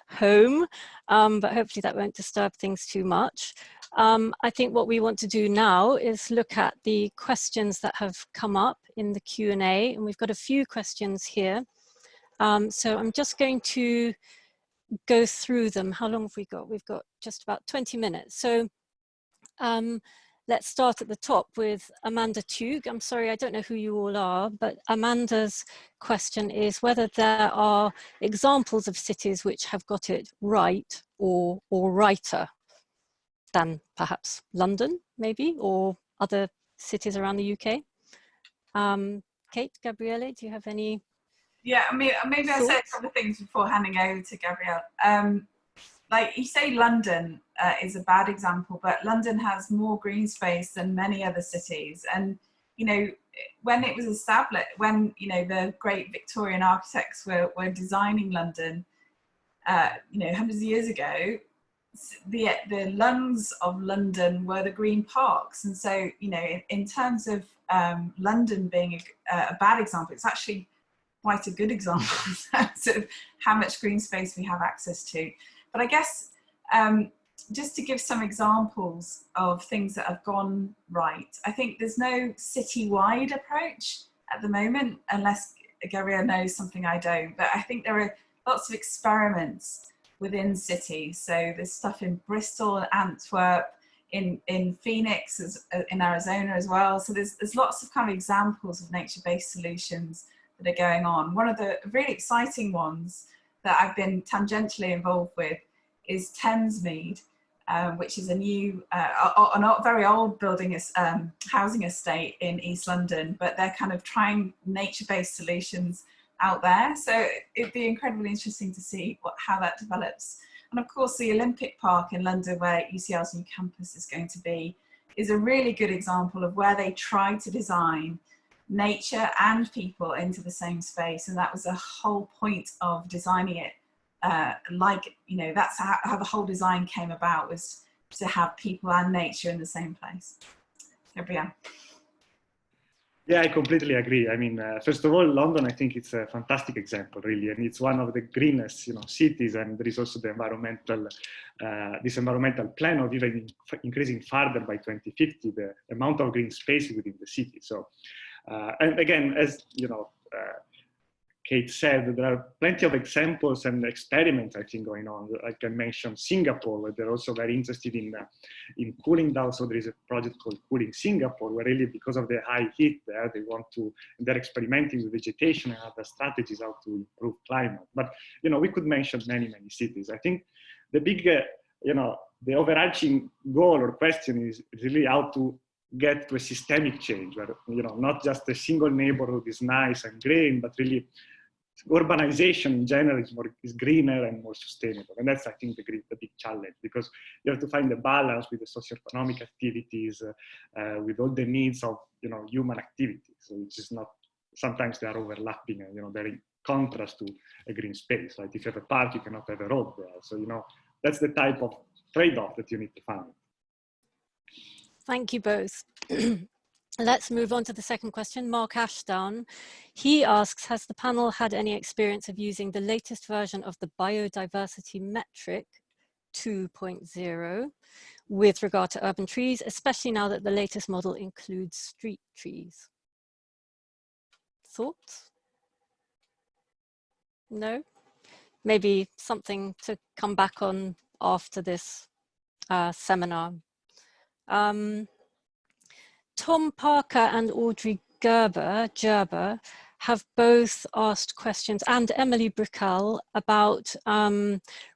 home, but hopefully that won't disturb things too much. I think what we want to do now is look at the questions that have come up in the Q&A, and we've got a few questions here. So I'm just going to go through them. How long have we got? We've got just about 20 minutes. So let's start at the top with Amanda Tug. I'm sorry, I don't know who you all are, but Amanda's question is whether there are examples of cities which have got it right or righter than perhaps London, maybe, or other cities around the UK. Kate, Gabriele, do you have any? Yeah, I mean, maybe I'll say a couple of things before handing over to Gabriele. Like you say, London is a bad example, but London has more green space than many other cities. And, you know, when it was established, when, you know, the great Victorian architects were designing London, you know, hundreds of years ago, the lungs of London were the green parks. And so, you know, in terms of London being a bad example, it's actually quite a good example in terms of how much green space we have access to. But I guess just to give some examples of things that have gone right, I think there's no city-wide approach at the moment, unless Gabriele knows something I don't. But I think there are lots of experiments within cities. So there's stuff in Bristol and Antwerp, in Phoenix, in Arizona as well. So there's lots of kind of examples of nature-based solutions that are going on. One of the really exciting ones that I've been tangentially involved with is Thamesmead, which is a new, a very old building, housing estate in East London, but they're kind of trying nature-based solutions out there. So it'd be incredibly interesting to see how that develops. And of course, the Olympic Park in London, where UCL's new campus is going to be, is a really good example of where they try to design nature and people into the same space. And that was the whole point of designing it. Like, you know, that's how the whole design came about, was to have people and nature in the same place. Gabriele. Yeah, I completely agree. I mean, first of all, London, I think it's a fantastic example, really, and it's one of the greenest, you know, cities. And there is also the environmental, this environmental plan of even increasing further by 2050 the amount of green space within the city. So, and again, as you know, Kate said, there are plenty of examples and experiments, I think, going on. I can mention Singapore, where they're also very interested in cooling down. So there is a project called Cooling Singapore, where really, because of the high heat there, they want to, they're experimenting with vegetation and other strategies how to improve climate. But, you know, we could mention many, many cities. I think the big, you know, the overarching goal or question is really how to get to a systemic change, where, you know, not just a single neighborhood is nice and green, but really urbanization in general is greener and more sustainable. And that's, I think, the big challenge, because you have to find a balance with the socioeconomic activities, with all the needs of, you know, human activities. So it's just not, sometimes they are overlapping and, you know, they're in contrast to a green space. Like if you have a park, you cannot have a road there. So, you know, that's the type of trade-off that you need to find. Thank you both. Let's move on to the second question. Mark Ashdown, he asks, has the panel had any experience of using the latest version of the biodiversity metric 2.0 with regard to urban trees, especially now that the latest model includes street trees? Thoughts? No? Maybe something to come back on after this seminar. Tom Parker and Audrey Gerber have both asked questions, and Emily Brickell, about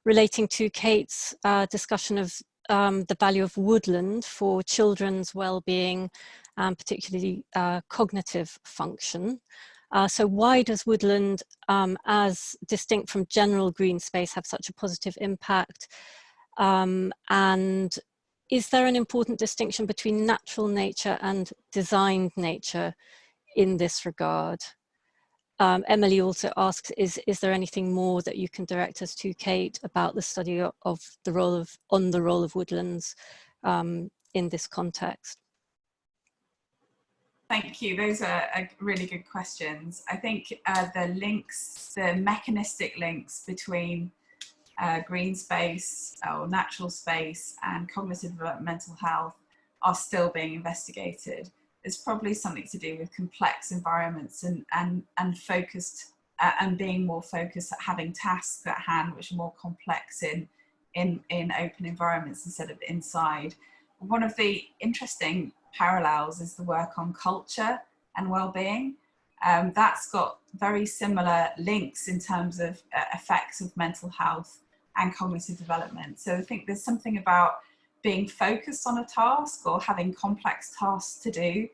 relating to Kate's discussion of the value of woodland for children's well-being, particularly cognitive function. So why does woodland, as distinct from general green space, have such a positive impact? And is there an important distinction between natural nature and designed nature in this regard? Emily also asks, is there anything more that you can direct us to, Kate, about the study of the role of woodlands in this context? Thank you. Those are really good questions. I think the mechanistic links between green space or natural space and cognitive mental health are still being investigated. It's probably something to do with complex environments and focused and being more focused at having tasks at hand which are more complex in open environments instead of inside. One of the interesting parallels is the work on culture and well-being. That's got very similar links in terms of effects of mental health and cognitive development. So I think there's something about being focused on a task or having complex tasks to do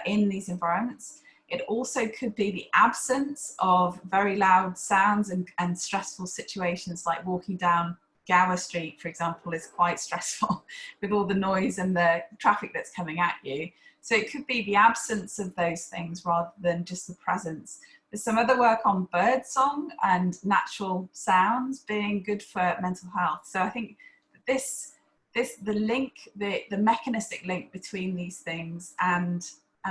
in these environments. It also could be the absence of very loud sounds and stressful situations, like walking down Gower Street, for example, is quite stressful with all the noise and the traffic that's coming at you. So it could be the absence of those things rather than just the presence. There's some other work on birdsong and natural sounds being good for mental health. So I think the mechanistic link between these things and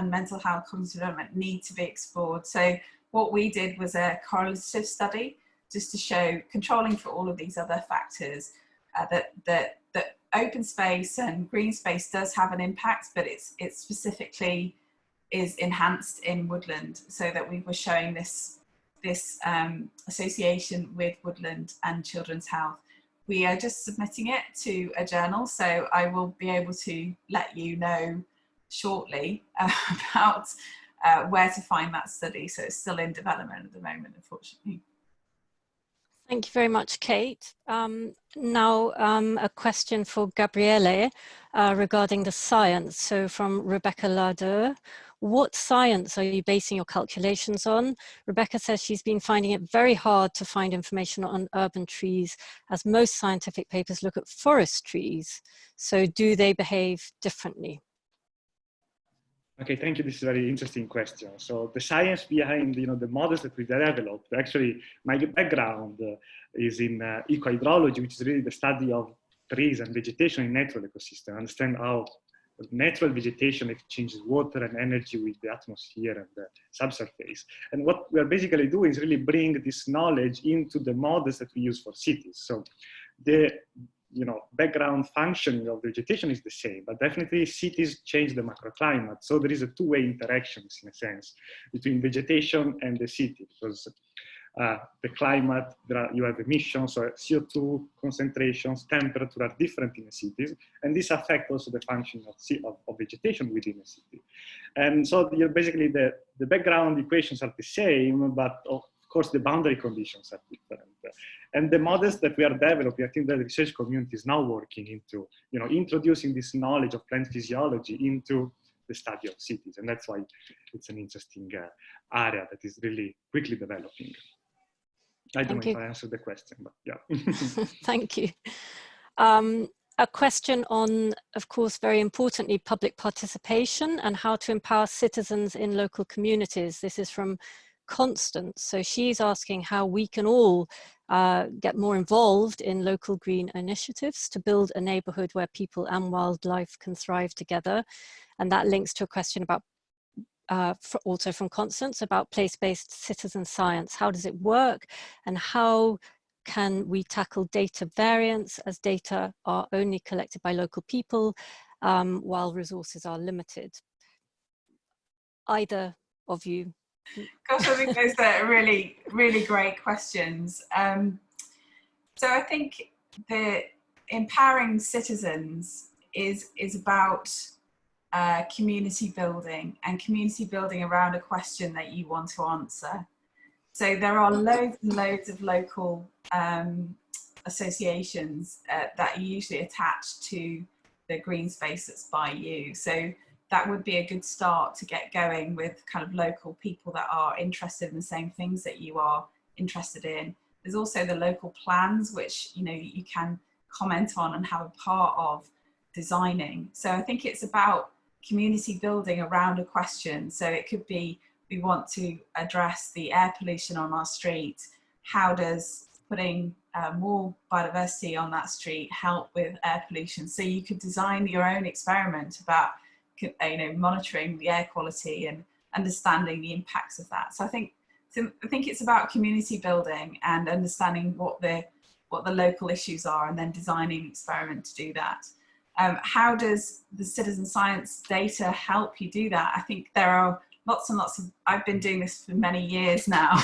mental health, cognitive development need to be explored. So what we did was a correlative study just to show, controlling for all of these other factors, that open space and green space does have an impact, but it specifically is enhanced in woodland, so that we were showing this association with woodland and children's health. We are just submitting it to a journal, so I will be able to let you know shortly about where to find that study. So it's still in development at the moment, unfortunately. Thank you very much, Kate. Now a question for Gabriele regarding the science. So from Rebecca Ladeur, what science are you basing your calculations on? Rebecca says she's been finding it very hard to find information on urban trees, as most scientific papers look at forest trees. So do they behave differently? Okay, thank you. This is a very interesting question. So the science behind the models that we developed, actually my background is in ecohydrology, which is really the study of trees and vegetation in natural ecosystem. Understand how natural vegetation exchanges water and energy with the atmosphere and the subsurface. And what we are basically doing is really bring this knowledge into the models that we use for cities. So the background functioning of vegetation is the same, but definitely cities change the microclimate. So there is a two-way interactions, in a sense, between vegetation and the city, because the climate, you have emissions, so CO2 concentrations, temperature are different in the cities, and this affects also the function of vegetation within a city. And so basically the background equations are the same, but of course the boundary conditions are different. And the models that we are developing, I think the research community is now working into, introducing this knowledge of plant physiology into the study of cities. And that's why it's an interesting area that is really quickly developing. I don't know if I answered the question, but yeah. Thank you. A question on, of course, very importantly, public participation and how to empower citizens in local communities. This is from Constance. So she's asking how we can all get more involved in local green initiatives to build a neighborhood where people and wildlife can thrive together. And that links to a question about, also from Constance, about place-based citizen science. How does it work, and how can we tackle data variance, as data are only collected by local people while resources are limited? Either of you. Gosh, I think those are really, really great questions. So I think the empowering citizens is about community building, and community building around a question that you want to answer. So there are loads and loads of local associations that are usually attached to the green space that's by you. So that would be a good start to get going with kind of local people that are interested in the same things that you are interested in. There's also the local plans, which you can comment on and have a part of designing. So I think it's about community building around a question. So it could be, we want to address the air pollution on our street. How does putting more biodiversity on that street help with air pollution? So you could design your own experiment about monitoring the air quality and understanding the impacts of that. So I think it's about community building and understanding what the local issues are, and then designing an experiment to do that. How does the citizen science data help you do that? I think there are lots and lots of, I've been doing this for many years now.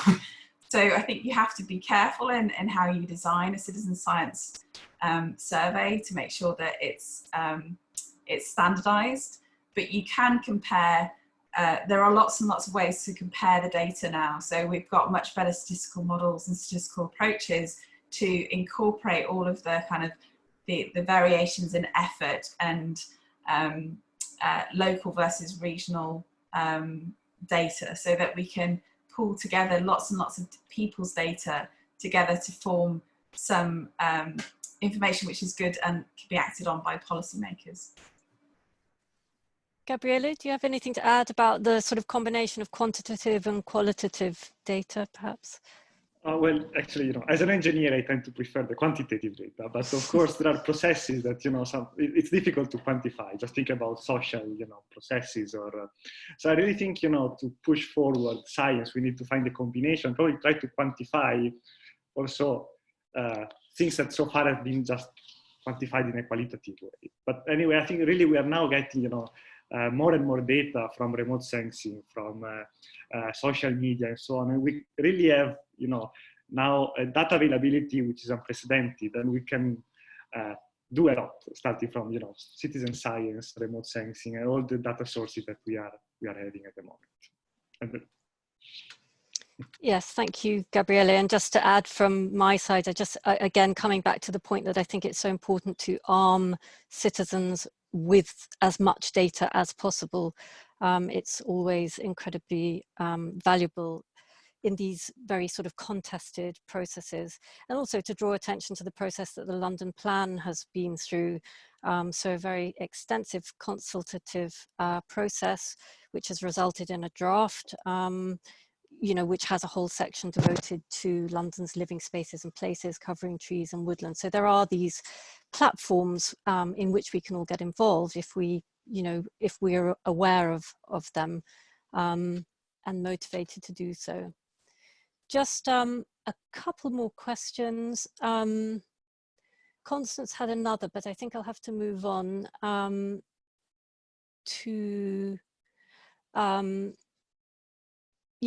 So I think you have to be careful in how you design a citizen science survey to make sure that it's standardized, but you can compare. There are lots and lots of ways to compare the data now. So we've got much better statistical models and statistical approaches to incorporate all of the kind of the variations in effort and local versus regional data, so that we can pull together lots and lots of people's data together to form some information which is good and can be acted on by policymakers. Gabriele, do you have anything to add about the sort of combination of quantitative and qualitative data, perhaps? Well, actually, as an engineer, I tend to prefer the quantitative data, but of course there are processes that, it's difficult to quantify. Just think about social, processes or, so I really think, to push forward science, we need to find a combination, probably try to quantify also things that so far have been just quantified in a qualitative way. But anyway, I think really we are now getting, more and more data from remote sensing, from social media and so on. And we really have, now a data availability which is unprecedented, and we can do a lot, starting from, citizen science, remote sensing, and all the data sources that we are having at the moment. Yes, thank you, Gabriele. And just to add from my side, again, coming back to the point that I think it's so important to arm citizens with as much data as possible. It's always incredibly valuable in these very sort of contested processes, and also to draw attention to the process that the London Plan has been through. So a very extensive consultative process, which has resulted in a draft, which has a whole section devoted to London's living spaces and places, covering trees and woodlands. So there are these platforms in which we can all get involved if we are aware of them and motivated to do so. Just a couple more questions. Constance had another, but I think I'll have to move on to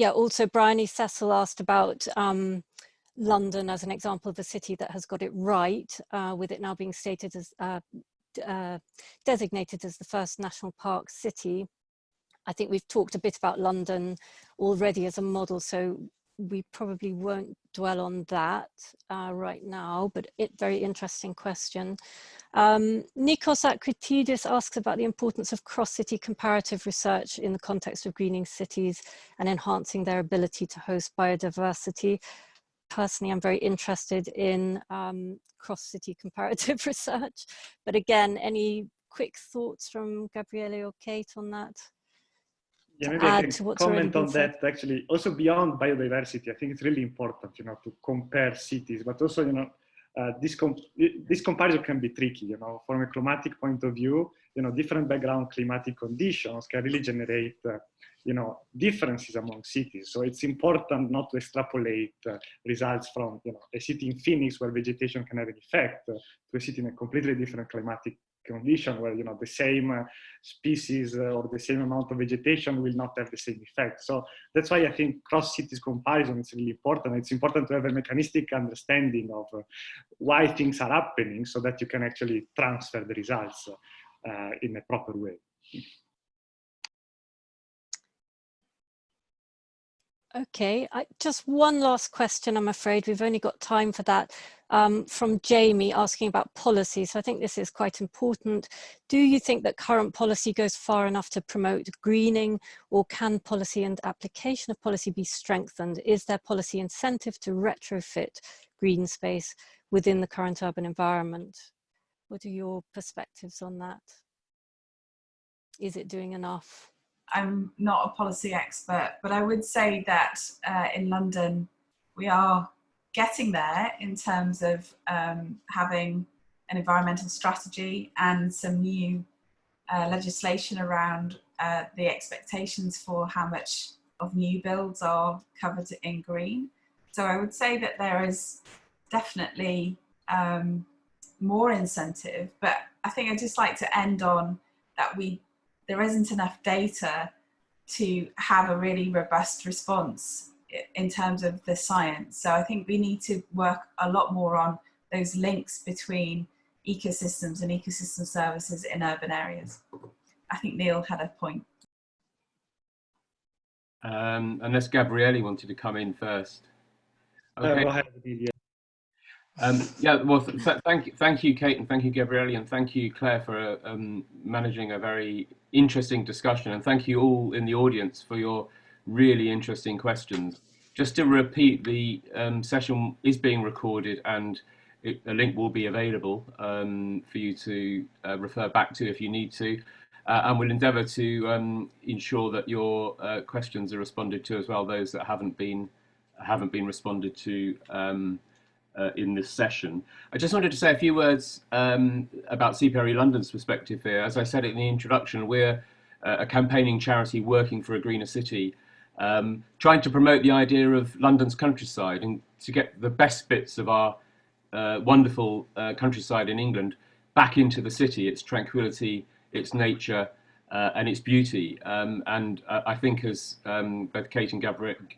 also Bryony Cecil asked about London as an example of a city that has got it right, with it now being stated as designated as the first national park city. I think we've talked a bit about London already as a model, so we probably won't dwell on that right now, but very interesting question. Nikos Akritidis asks about the importance of cross-city comparative research in the context of greening cities and enhancing their ability to host biodiversity. Personally, I'm very interested in cross-city comparative research, but again, any quick thoughts from Gabriele or Kate on that? Yeah, maybe I can comment on that. Actually, also beyond biodiversity, I think it's really important, to compare cities, but also, this comparison can be tricky, you know, from a climatic point of view. You know, different background climatic conditions can really generate, you know, differences among cities. So it's important not to extrapolate results from, you know, a city in Phoenix where vegetation can have an effect to a city in a completely different climatic condition where, you know, the same species or the same amount of vegetation will not have the same effect. So that's why I think cross cities comparison is really important. It's important to have a mechanistic understanding of why things are happening so that you can actually transfer the results in a proper way. Okay, just one last question, I'm afraid. We've only got time for that, from Jamie asking about policy. So I think this is quite important. Do you think that current policy goes far enough to promote greening, or can policy and application of policy be strengthened? Is there policy incentive to retrofit green space within the current urban environment? What are your perspectives on that? Is it doing enough? I'm not a policy expert, but I would say that in London, we are getting there in terms of having an environmental strategy and some new legislation around the expectations for how much of new builds are covered in green. So I would say that there is definitely more incentive, but I think I'd just like to end on that there isn't enough data to have a really robust response in terms of the science. So I think we need to work a lot more on those links between ecosystems and ecosystem services in urban areas. I think Neil had a point. Unless Gabriele wanted to come in first. Okay. Go ahead, yeah, well, thank you, Kate, and thank you, Gabriele, and thank you, Claire, for managing a very interesting discussion, and thank you all in the audience for your really interesting questions. Just to repeat, the session is being recorded, and a link will be available for you to refer back to if you need to, and we'll endeavour to ensure that your questions are responded to as well, those that haven't been responded to in this session. I just wanted to say a few words about CPRE London's perspective here. As I said in the introduction, we're a campaigning charity working for a greener city, trying to promote the idea of London's countryside and to get the best bits of our wonderful countryside in England back into the city, its tranquility, its nature, and its beauty. And I think, as both Kate and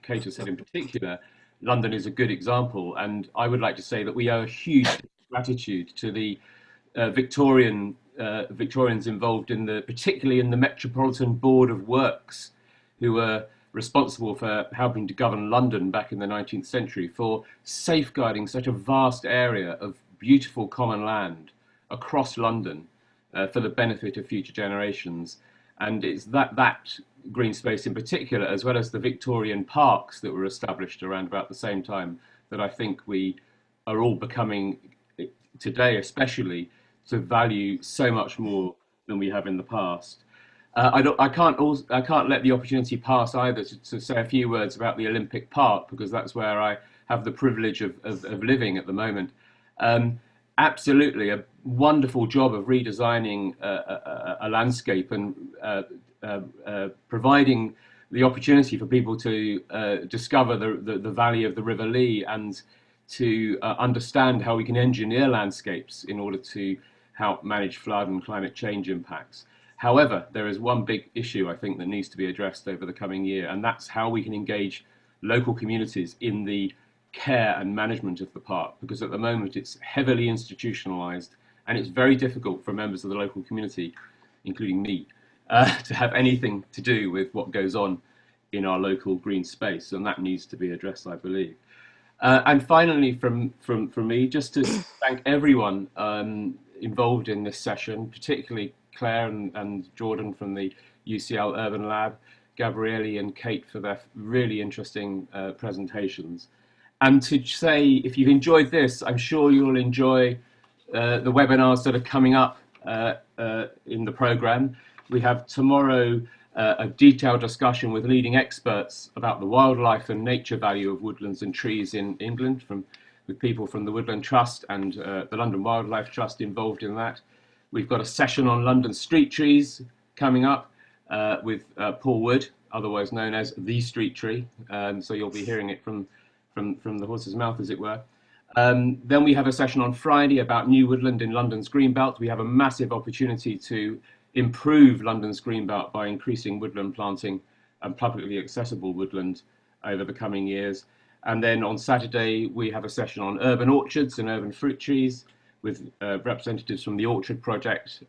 Kate have said in particular, London is a good example, and I would like to say that we owe a huge gratitude to the Victorians involved particularly in the Metropolitan Board of Works, who were responsible for helping to govern London back in the 19th century, for safeguarding such a vast area of beautiful common land across London for the benefit of future generations. And it's that green space in particular, as well as the Victorian parks that were established around about the same time, that I think we are all becoming today, especially, to value so much more than we have in the past. I can't let the opportunity pass either to say a few words about the Olympic Park, because that's where I have the privilege of living at the moment. Absolutely a wonderful job of redesigning a landscape and providing the opportunity for people to discover the valley of the River Lee and to understand how we can engineer landscapes in order to help manage flood and climate change impacts. However, there is one big issue I think that needs to be addressed over the coming year, and that's how we can engage local communities in the care and management of the park, because at the moment it's heavily institutionalized and it's very difficult for members of the local community, including me, to have anything to do with what goes on in our local green space, and that needs to be addressed, I believe. And finally, from me, just to thank everyone involved in this session, particularly Claire and Jordan from the UCL Urban Lab, Gabriele and Kate for their really interesting presentations. And to say, if you've enjoyed this, I'm sure you'll enjoy the webinars that are coming up in the programme. We have tomorrow a detailed discussion with leading experts about the wildlife and nature value of woodlands and trees in England, from with people from the Woodland Trust and the London Wildlife Trust involved in that. We've got a session on London street trees coming up with Paul Wood, otherwise known as the Street Tree. So you'll be hearing it from the horse's mouth, as it were. Then we have a session on Friday about new woodland in London's Greenbelt. We have a massive opportunity to improve London's Greenbelt by increasing woodland planting and publicly accessible woodland over the coming years. And then on Saturday, we have a session on urban orchards and urban fruit trees with representatives from the Orchard Project,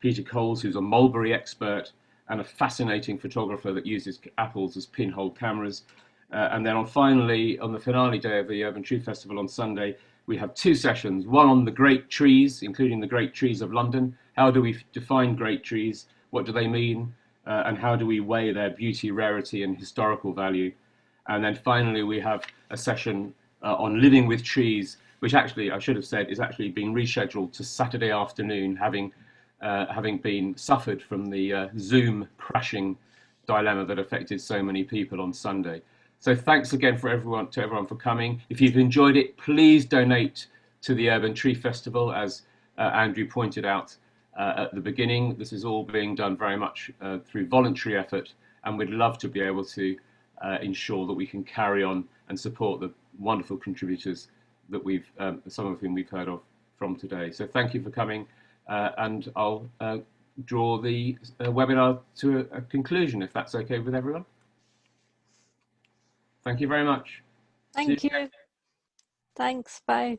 Peter Coles, who's a mulberry expert and a fascinating photographer that uses apples as pinhole cameras. And then finally, on the finale day of the Urban Tree Festival on Sunday, we have two sessions, one on the great trees, including the great trees of London. How do we define great trees? What do they mean? And how do we weigh their beauty, rarity, and historical value? And then finally, we have a session on living with trees, which actually, I should have said, is actually being rescheduled to Saturday afternoon, having been suffered from the Zoom crashing dilemma that affected so many people on Sunday. So thanks again to everyone for coming. If you've enjoyed it, please donate to the Urban Tree Festival, as Andrew pointed out at the beginning. This is all being done very much through voluntary effort, and we'd love to be able to ensure that we can carry on and support the wonderful contributors that some of whom we've heard of from today. So thank you for coming, and I'll draw the webinar to a conclusion, if that's okay with everyone. Thank you very much. Thank you. Thanks. Bye.